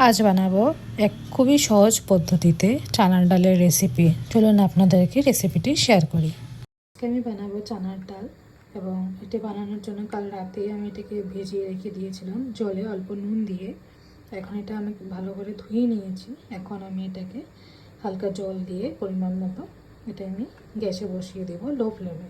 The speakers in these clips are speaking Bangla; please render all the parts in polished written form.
আজ বানাবো এক খুবই সহজ পদ্ধতিতে চানার ডালের রেসিপি। চলুন আপনাদেরকে রেসিপিটি শেয়ার করি। আজকে আমি বানাবো চানার ডাল এবং এটি বানানোর জন্য কাল রাতে আমি এটাকে ভিজিয়ে রেখে দিয়েছিলাম জলে অল্প নুন দিয়ে। এখন এটা আমি ভালো করে ধুয়ে নিয়েছি। এখন আমি এটাকে হালকা জল দিয়ে পরিমাণ মতো এটা আমি গ্যাসে বসিয়ে দেবো লো ফ্লেমে।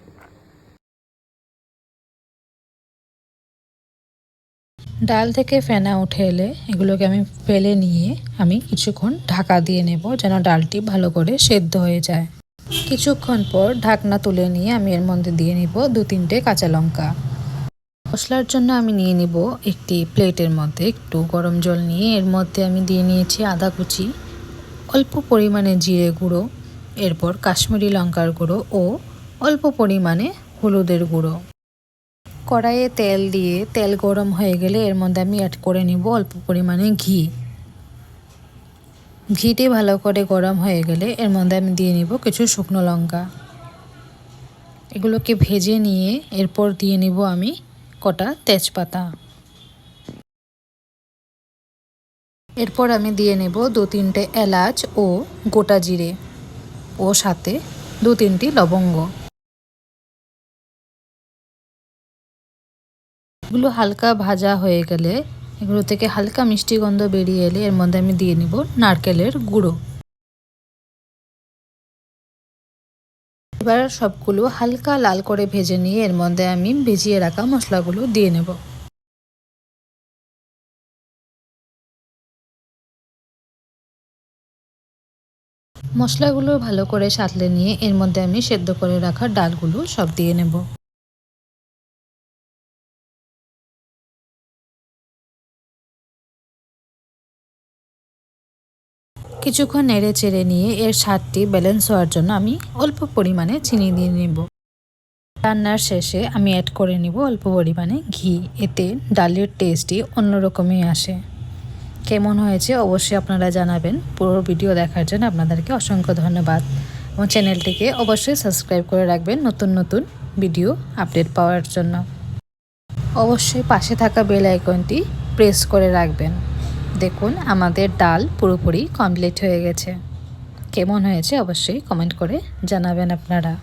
ডাল থেকে ফেনা উঠে এলে এগুলোকে আমি ফেলে নিয়ে আমি কিছুক্ষণ ঢাকা দিয়ে নেব যেন ডালটি ভালো করে সেদ্ধ হয়ে যায়। কিছুক্ষণ পর ঢাকনা তুলে নিয়ে আমি এর মধ্যে দিয়ে নিব 2-3টে কাঁচা লঙ্কা। মশলার জন্য আমি নিয়ে নিব একটি প্লেটের মধ্যে একটু গরম জল নিয়ে এর মধ্যে আমি দিয়ে নিয়েছি আদা কুচি, অল্প পরিমাণে জিরে গুঁড়ো, এরপর কাশ্মীরি লঙ্কার গুঁড়ো ও অল্প পরিমাণে হলুদের গুঁড়ো। কড়াইয়ে তেল দিয়ে তেল গরম হয়ে গেলে এর মধ্যে আমি অ্যাড করে নিব অল্প পরিমাণে ঘি। ঘিটি ভালো করে গরম হয়ে গেলে এর মধ্যে আমি দিয়ে নিব কিছু শুকনো লঙ্কা। এগুলোকে ভেজে নিয়ে এরপর দিয়ে নিব আমি কটা তেজপাতা। এরপর আমি দিয়ে নেব 2-3টে এলাচ ও গোটা জিরে ও সাথে 2-3টি লবঙ্গ। এগুলো হালকা ভাজা হয়ে গেলে এগুলো থেকে হালকা মিষ্টি গন্ধ বেরিয়ে এলে এর মধ্যে আমি দিয়ে নিব নারকেলের গুঁড়ো। এবার সবগুলো হালকা লাল করে ভেজে নিয়ে এর মধ্যে আমি ভিজিয়ে রাখা মশলাগুলো দিয়ে নেব। মশলাগুলো ভালো করে সাঁতলে নিয়ে এর মধ্যে আমি সেদ্ধ করে রাখা ডালগুলো সব দিয়ে নেব। কিছুক্ষণ নেড়ে চেড়ে নিয়ে এর স্বাদটি ব্যালেন্স হওয়ার জন্য আমি অল্প পরিমাণে চিনি দিয়ে নেব। রান্নার শেষে আমি অ্যাড করে নিব অল্প পরিমাণে ঘি। এতে ডালের টেস্টই অন্যরকমই আসে। কেমন হয়েছে অবশ্যই আপনারা জানাবেন। পুরো ভিডিও দেখার জন্য আপনাদেরকে অসংখ্য ধন্যবাদ এবং চ্যানেলটিকে অবশ্যই সাবস্ক্রাইব করে রাখবেন নতুন নতুন ভিডিও আপডেট পাওয়ার জন্য। অবশ্যই পাশে থাকা বেল আইকনটি প্রেস করে রাখবেন। দেখুন আমাদের ডাল পুরোপুরি কমপ্লিট হয়ে গেছে। কেমন হয়েছে অবশ্যই কমেন্ট করে জানাবেন আপনারা।